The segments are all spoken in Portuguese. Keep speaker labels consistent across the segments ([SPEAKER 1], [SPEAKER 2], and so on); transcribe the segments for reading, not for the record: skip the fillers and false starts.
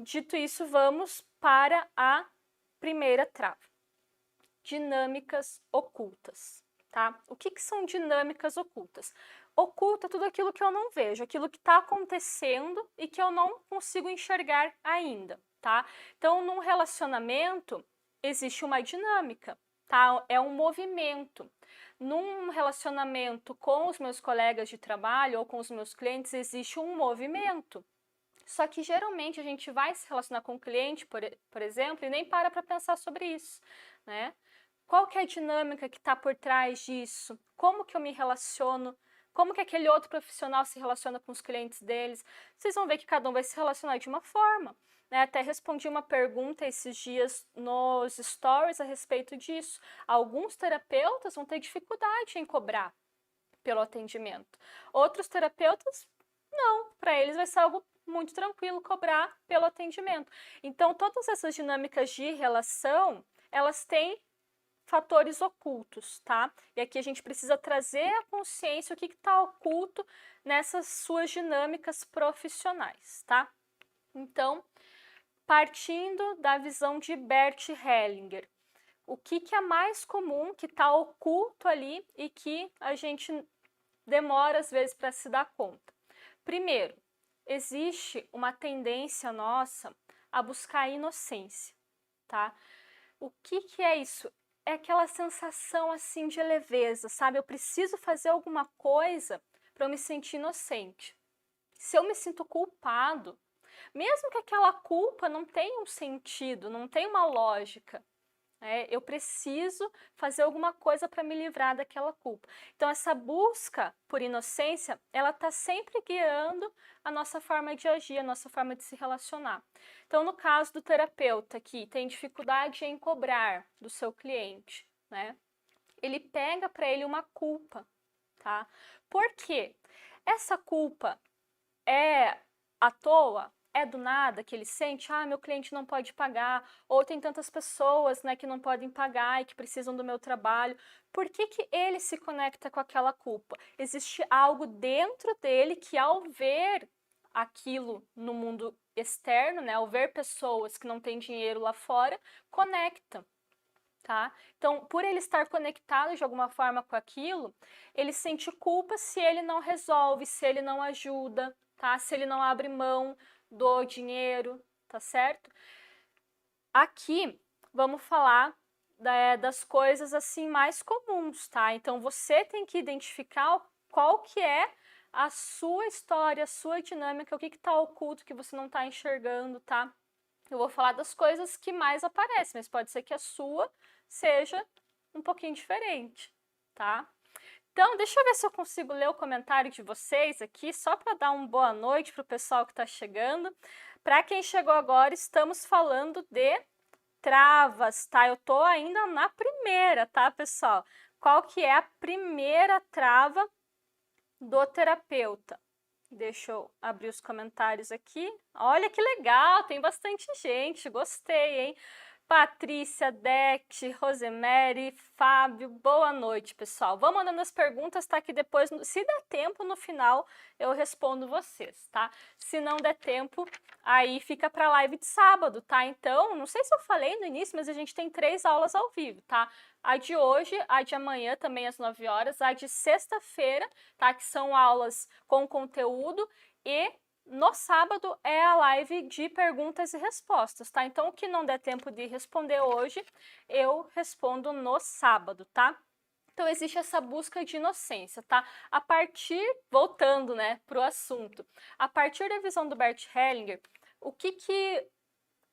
[SPEAKER 1] dito isso, vamos para a primeira trava. Dinâmicas ocultas, tá? O que são dinâmicas ocultas? Oculta tudo aquilo que eu não vejo, aquilo que está acontecendo e que eu não consigo enxergar ainda, tá? Então, num relacionamento, existe uma dinâmica, tá? É um movimento. Num relacionamento com os meus colegas de trabalho ou com os meus clientes, existe um movimento. Só que geralmente a gente vai se relacionar com o cliente, por exemplo, e nem para pensar sobre isso, né? Qual que é a dinâmica que está por trás disso? Como que eu me relaciono? Como que aquele outro profissional se relaciona com os clientes deles? Vocês vão ver que cada um vai se relacionar de uma forma, né? Até respondi uma pergunta esses dias nos stories a respeito disso. Alguns terapeutas vão ter dificuldade em cobrar pelo atendimento. Outros terapeutas, não. Para eles vai ser algo muito tranquilo cobrar pelo atendimento. Então, todas essas dinâmicas de relação, elas têm fatores ocultos, tá? E aqui a gente precisa trazer à consciência o que está oculto nessas suas dinâmicas profissionais, tá? Então, partindo da visão de Bert Hellinger, o que é mais comum, que está oculto ali e que a gente demora às vezes para se dar conta? Primeiro, existe uma tendência nossa a buscar a inocência, tá? O que é isso? É aquela sensação assim de leveza, sabe? Eu preciso fazer alguma coisa para eu me sentir inocente. Se eu me sinto culpado, mesmo que aquela culpa não tenha um sentido, não tenha uma lógica, eu preciso fazer alguma coisa para me livrar daquela culpa. Então, essa busca por inocência, ela está sempre guiando a nossa forma de agir, a nossa forma de se relacionar. Então, no caso do terapeuta que tem dificuldade em cobrar do seu cliente, né? Ele pega para ele uma culpa, tá? Por quê? Essa culpa é à toa? É do nada que ele sente, meu cliente não pode pagar, ou tem tantas pessoas, né, que não podem pagar e que precisam do meu trabalho. Por que ele se conecta com aquela culpa? Existe algo dentro dele que, ao ver aquilo no mundo externo, né, ao ver pessoas que não têm dinheiro lá fora, conecta. Tá? Então, por ele estar conectado de alguma forma com aquilo, ele sente culpa se ele não resolve, se ele não ajuda, tá? Se ele não abre mão do dinheiro, tá certo? Aqui, vamos falar das coisas assim mais comuns, tá? Então, você tem que identificar qual que é a sua história, a sua dinâmica, o que está oculto que você não está enxergando, tá? Eu vou falar das coisas que mais aparecem, mas pode ser que a sua seja um pouquinho diferente, tá? Então, deixa eu ver se eu consigo ler o comentário de vocês aqui, só para dar uma boa noite para o pessoal que está chegando. Para quem chegou agora, estamos falando de travas, tá? Eu tô ainda na primeira, tá, pessoal? Qual que é a primeira trava do terapeuta? Deixa eu abrir os comentários aqui. Olha que legal, tem bastante gente, gostei, hein? Patrícia, Deck, Rosemary, Fábio, boa noite, pessoal. Vão mandando as perguntas, tá? Que depois, se der tempo, no final eu respondo vocês, tá? Se não der tempo, aí fica pra live de sábado, tá? Então, não sei se eu falei no início, mas a gente tem 3 aulas ao vivo, tá? A de hoje, a de amanhã também às 9 horas, a de sexta-feira, tá? Que são aulas com conteúdo e no sábado é a live de perguntas e respostas, tá? Então, o que não der tempo de responder hoje, eu respondo no sábado, tá? Então, existe essa busca de inocência, tá? A partir, voltando, né, pro assunto, a partir da visão do Bert Hellinger, o que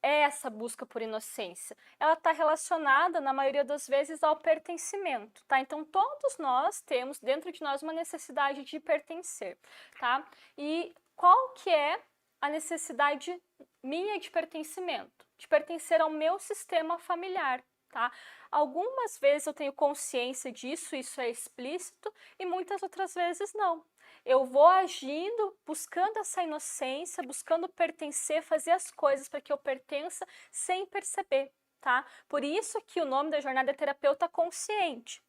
[SPEAKER 1] é essa busca por inocência? Ela está relacionada, na maioria das vezes, ao pertencimento, tá? Então, todos nós temos dentro de nós uma necessidade de pertencer, tá? E qual que é a necessidade minha de pertencimento? De pertencer ao meu sistema familiar, tá? Algumas vezes eu tenho consciência disso, isso é explícito, e muitas outras vezes não. Eu vou agindo, buscando essa inocência, buscando pertencer, fazer as coisas para que eu pertença sem perceber, tá? Por isso que o nome da jornada é terapeuta consciente.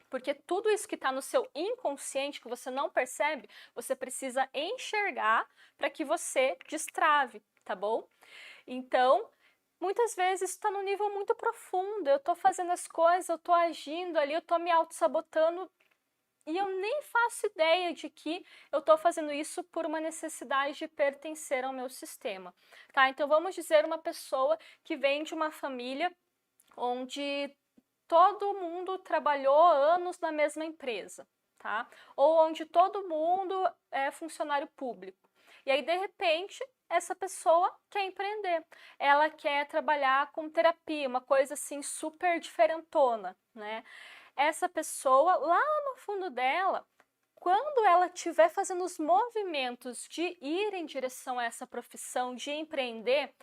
[SPEAKER 1] Porque tudo isso que está no seu inconsciente, que você não percebe, você precisa enxergar para que você destrave, tá bom? Então, muitas vezes está num nível muito profundo, eu estou fazendo as coisas, eu estou agindo ali, eu estou me auto-sabotando e eu nem faço ideia de que eu estou fazendo isso por uma necessidade de pertencer ao meu sistema, tá? Então vamos dizer uma pessoa que vem de uma família onde todo mundo trabalhou anos na mesma empresa, tá? Ou onde todo mundo é funcionário público. E aí, de repente, essa pessoa quer empreender. Ela quer trabalhar com terapia, uma coisa assim super diferentona, né? Essa pessoa, lá no fundo dela, quando ela estiver fazendo os movimentos de ir em direção a essa profissão, de empreender,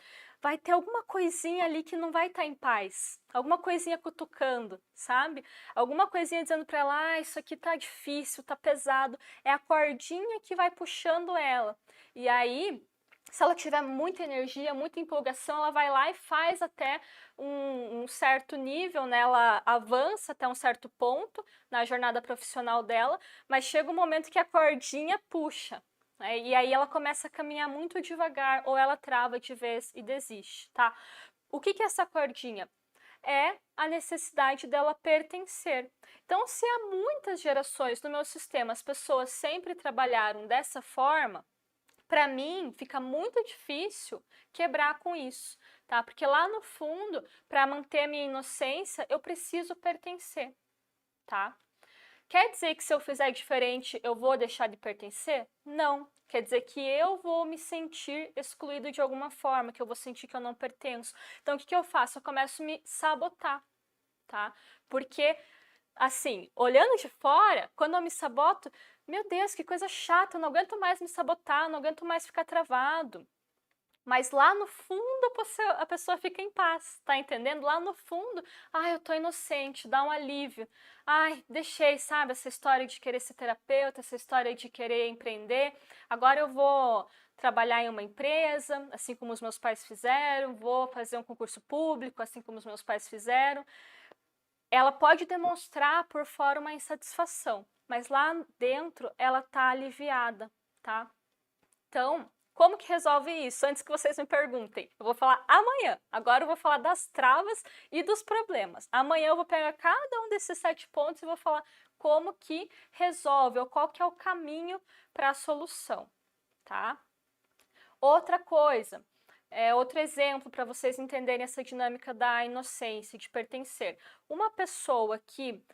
[SPEAKER 1] vai ter alguma coisinha ali que não vai estar em paz, alguma coisinha cutucando, sabe? Alguma coisinha dizendo para ela, ah, isso aqui tá difícil, tá pesado, é a cordinha que vai puxando ela. E aí, se ela tiver muita energia, muita empolgação, ela vai lá e faz até um certo nível, né? Ela avança até um certo ponto na jornada profissional dela, mas chega um momento que a cordinha puxa, né? E aí ela começa a caminhar muito devagar, ou ela trava de vez e desiste, tá? O que é essa cordinha? É a necessidade dela pertencer. Então, se há muitas gerações no meu sistema as pessoas sempre trabalharam dessa forma, para mim fica muito difícil quebrar com isso, tá? Porque lá no fundo, para manter a minha inocência, eu preciso pertencer, tá? Quer dizer que se eu fizer diferente, eu vou deixar de pertencer? Não. Quer dizer que eu vou me sentir excluído de alguma forma, que eu vou sentir que eu não pertenço. Então, o que eu faço? Eu começo a me sabotar, tá? Porque, assim, olhando de fora, quando eu me saboto, meu Deus, que coisa chata, eu não aguento mais me sabotar, eu não aguento mais ficar travado. Mas lá no fundo a pessoa fica em paz, tá entendendo? Lá no fundo, ai, eu tô inocente, dá um alívio. Ai, deixei, sabe, essa história de querer ser terapeuta, essa história de querer empreender. Agora eu vou trabalhar em uma empresa, assim como os meus pais fizeram, vou fazer um concurso público, assim como os meus pais fizeram. Ela pode demonstrar por fora uma insatisfação, mas lá dentro ela tá aliviada, tá? Então, como que resolve isso? Antes que vocês me perguntem, eu vou falar amanhã. Agora eu vou falar das travas e dos problemas. Amanhã eu vou pegar cada um desses 7 pontos e vou falar como que resolve, ou qual que é o caminho para a solução, tá? Outra coisa, outro exemplo para vocês entenderem essa dinâmica da inocência, de pertencer. Uma pessoa que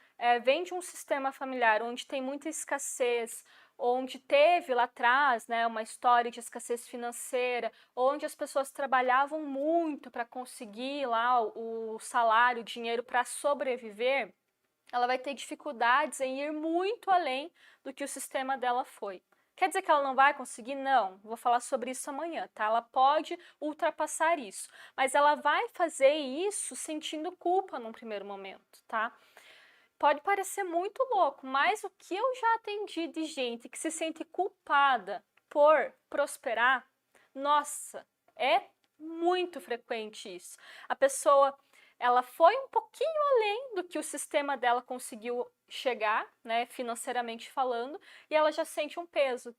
[SPEAKER 1] vem de um sistema familiar onde tem muita escassez, onde teve lá atrás, né, uma história de escassez financeira, onde as pessoas trabalhavam muito para conseguir lá o salário, o dinheiro para sobreviver, ela vai ter dificuldades em ir muito além do que o sistema dela foi. Quer dizer que ela não vai conseguir? Não, vou falar sobre isso amanhã, tá? Ela pode ultrapassar isso, mas ela vai fazer isso sentindo culpa num primeiro momento, tá? Pode parecer muito louco, mas o que eu já atendi de gente que se sente culpada por prosperar, nossa, é muito frequente isso. A pessoa, ela foi um pouquinho além do que o sistema dela conseguiu chegar, né, financeiramente falando, e ela já sente um peso.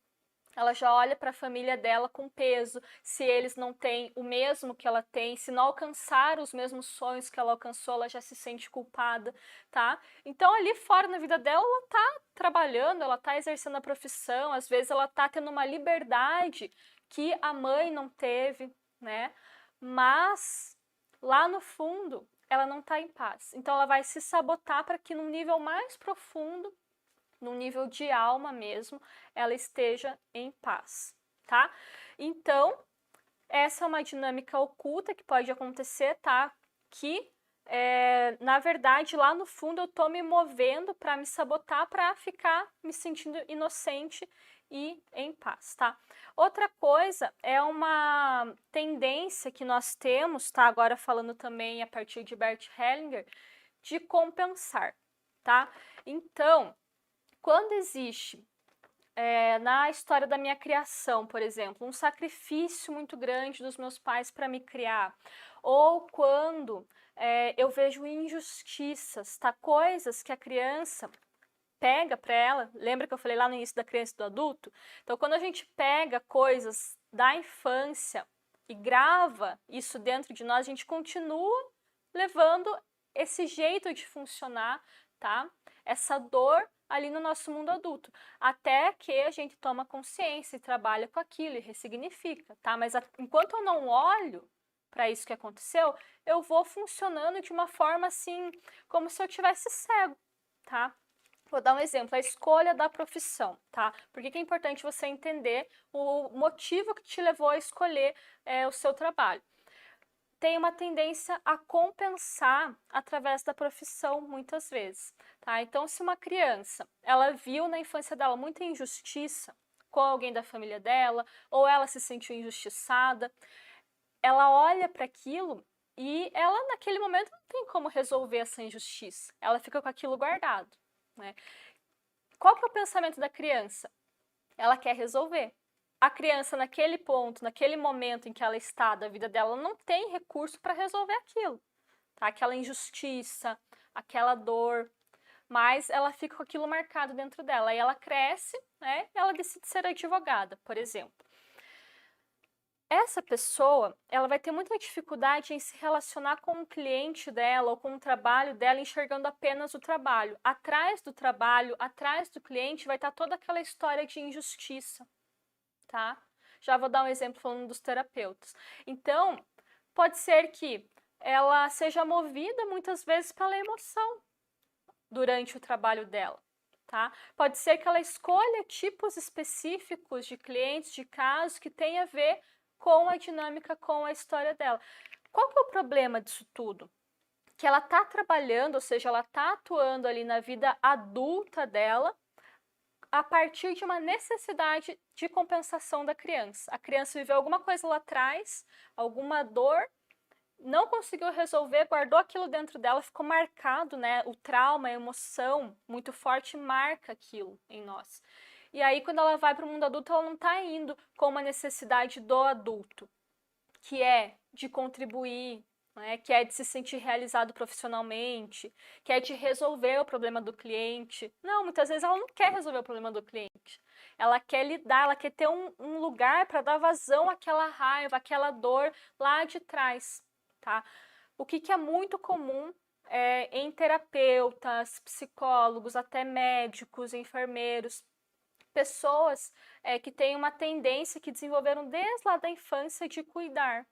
[SPEAKER 1] Ela já olha para a família dela com peso, se eles não têm o mesmo que ela tem, se não alcançaram os mesmos sonhos que ela alcançou, ela já se sente culpada, tá? Então ali fora na vida dela, ela tá trabalhando, ela tá exercendo a profissão, às vezes ela tá tendo uma liberdade que a mãe não teve, né? Mas lá no fundo, ela não tá em paz. Então ela vai se sabotar para que num nível mais profundo, no nível de alma mesmo, ela esteja em paz, tá? Então, essa é uma dinâmica oculta que pode acontecer, tá? Que, na verdade, lá no fundo eu tô me movendo para me sabotar, para ficar me sentindo inocente e em paz, tá? Outra coisa é uma tendência que nós temos, tá? Agora falando também a partir de Bert Hellinger, de compensar, tá? Então, quando existe, na história da minha criação, por exemplo, um sacrifício muito grande dos meus pais para me criar, ou quando eu vejo injustiças, tá? Coisas que a criança pega para ela, lembra que eu falei lá no início da criança e do adulto? Então, quando a gente pega coisas da infância e grava isso dentro de nós, a gente continua levando esse jeito de funcionar, tá? Essa dor ali no nosso mundo adulto, até que a gente toma consciência e trabalha com aquilo e ressignifica, tá? Mas enquanto eu não olho para isso que aconteceu, eu vou funcionando de uma forma assim, como se eu tivesse cego, tá? Vou dar um exemplo, a escolha da profissão, tá? Por que é importante você entender o motivo que te levou a escolher o seu trabalho? Tem uma tendência a compensar através da profissão, muitas vezes, tá? Então, se uma criança, ela viu na infância dela muita injustiça com alguém da família dela, ou ela se sentiu injustiçada, ela olha para aquilo e ela, naquele momento, não tem como resolver essa injustiça. Ela fica com aquilo guardado, né? Qual que é o pensamento da criança? Ela quer resolver. A criança, naquele ponto, naquele momento em que ela está da vida dela, não tem recurso para resolver aquilo, tá? Aquela injustiça, aquela dor, mas ela fica com aquilo marcado dentro dela. Aí ela cresce, né? E ela decide ser advogada, por exemplo. Essa pessoa, ela vai ter muita dificuldade em se relacionar com o cliente dela ou com o trabalho dela, enxergando apenas o trabalho. Atrás do trabalho, atrás do cliente, vai estar toda aquela história de injustiça, tá? Já vou dar um exemplo falando dos terapeutas. Então, pode ser que ela seja movida muitas vezes pela emoção durante o trabalho dela, tá? Pode ser que ela escolha tipos específicos de clientes, de casos que tem a ver com a dinâmica, com a história dela. Qual que é o problema disso tudo? Que ela está trabalhando, ou seja, ela está atuando ali na vida adulta dela a partir de uma necessidade de compensação da criança. A criança viveu alguma coisa lá atrás, alguma dor, não conseguiu resolver, guardou aquilo dentro dela, ficou marcado, né? O trauma, a emoção muito forte marca aquilo em nós. E aí, quando ela vai para o mundo adulto, ela não está indo com uma necessidade do adulto, que é de contribuir, né, que é de se sentir realizado profissionalmente, que é de resolver o problema do cliente. Não, muitas vezes ela não quer resolver o problema do cliente. Ela quer lidar, ela quer ter um lugar para dar vazão àquela raiva, àquela dor lá de trás, tá? O que é muito comum em terapeutas, psicólogos, até médicos, enfermeiros, pessoas que têm uma tendência que desenvolveram desde lá da infância de cuidar,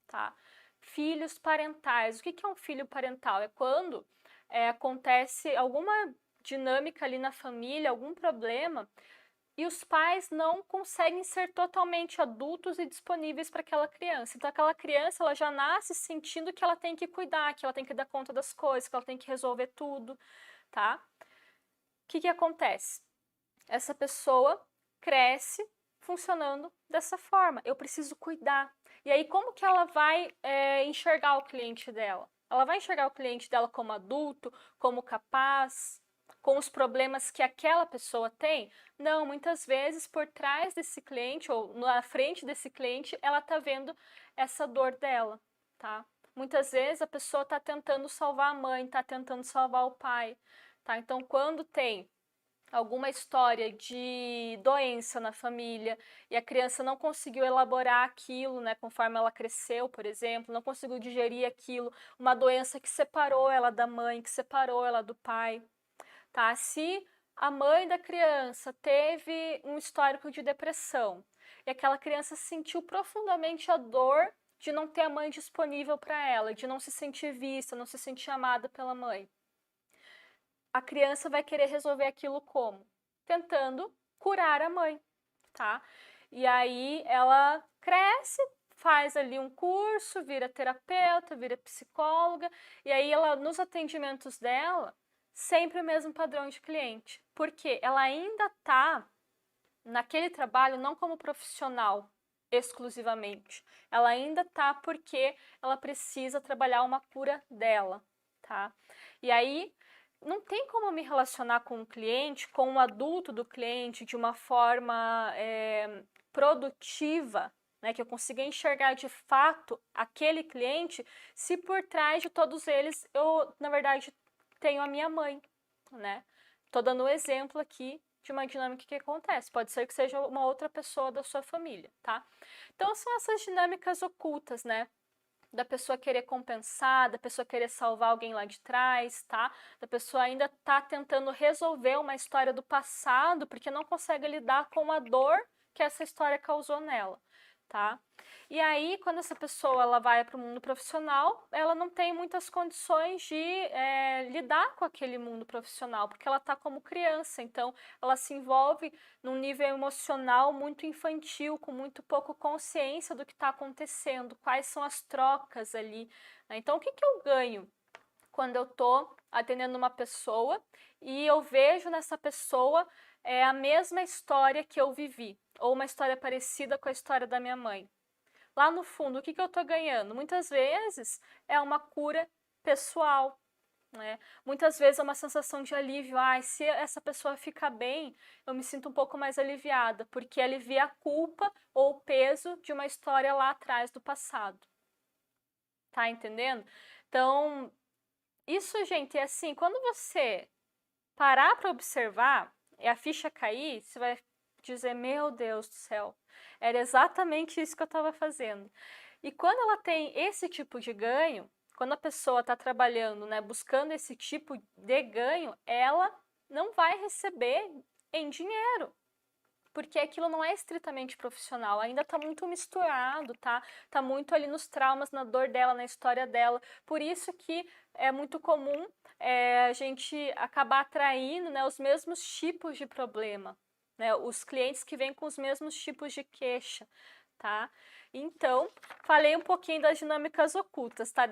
[SPEAKER 1] tá? Filhos parentais. O que é um filho parental? É quando acontece alguma dinâmica ali na família, algum problema, e os pais não conseguem ser totalmente adultos e disponíveis para aquela criança. Então, aquela criança ela já nasce sentindo que ela tem que cuidar, que ela tem que dar conta das coisas, que ela tem que resolver tudo, tá? O que acontece? Essa pessoa cresce funcionando dessa forma. Eu preciso cuidar. E aí, como que ela vai enxergar o cliente dela? Ela vai enxergar o cliente dela como adulto, como capaz, com os problemas que aquela pessoa tem? Não, muitas vezes por trás desse cliente ou na frente desse cliente, ela tá vendo essa dor dela, tá? Muitas vezes a pessoa tá tentando salvar a mãe, tá tentando salvar o pai, tá? Então, quando tem alguma história de doença na família e a criança não conseguiu elaborar aquilo, né, conforme ela cresceu, por exemplo, não conseguiu digerir aquilo, uma doença que separou ela da mãe, que separou ela do pai, tá? Se a mãe da criança teve um histórico de depressão e aquela criança sentiu profundamente a dor de não ter a mãe disponível para ela, de não se sentir vista, não se sentir amada pela mãe, a criança vai querer resolver aquilo como? Tentando curar a mãe, tá? E aí ela cresce, faz ali um curso, vira terapeuta, vira psicóloga, e aí ela, nos atendimentos dela, sempre o mesmo padrão de cliente. Porque ela ainda tá naquele trabalho não como profissional exclusivamente. Ela ainda tá porque ela precisa trabalhar uma cura dela, tá? E aí não tem como me relacionar com o cliente, com o adulto do cliente de uma forma produtiva, né, que eu consiga enxergar de fato aquele cliente, se por trás de todos eles eu, na verdade, tenho a minha mãe, né? Tô dando um exemplo aqui de uma dinâmica que acontece. Pode ser que seja uma outra pessoa da sua família, tá? Então, são essas dinâmicas ocultas, né? Da pessoa querer compensar, da pessoa querer salvar alguém lá de trás, tá? Da pessoa ainda tá tentando resolver uma história do passado, porque não consegue lidar com a dor que essa história causou nela, tá? E aí, quando essa pessoa ela vai para o mundo profissional, ela não tem muitas condições de lidar com aquele mundo profissional, porque ela está como criança, então ela se envolve num nível emocional muito infantil, com muito pouco consciência do que está acontecendo, quais são as trocas ali, né? Então, o que eu ganho quando eu estou atendendo uma pessoa e eu vejo nessa pessoa a mesma história que eu vivi, ou uma história parecida com a história da minha mãe? Lá no fundo, o que eu estou ganhando? Muitas vezes é uma cura pessoal, né? Muitas vezes é uma sensação de alívio. Se essa pessoa fica bem, eu me sinto um pouco mais aliviada, porque alivia a culpa ou o peso de uma história lá atrás do passado. Tá entendendo? Então, isso, gente, é assim, quando você parar para observar e a ficha cair, você vai dizer, meu Deus do céu, era exatamente isso que eu estava fazendo. E quando ela tem esse tipo de ganho, quando a pessoa está trabalhando, né, buscando esse tipo de ganho, ela não vai receber em dinheiro, porque aquilo não é estritamente profissional, ainda está muito misturado, tá? Tá muito ali nos traumas, na dor dela, na história dela. Por isso que é muito comum a gente acabar atraindo, né, os mesmos tipos de problema, né? Os clientes que vêm com os mesmos tipos de queixa, tá? Então, falei um pouquinho das dinâmicas ocultas, tá?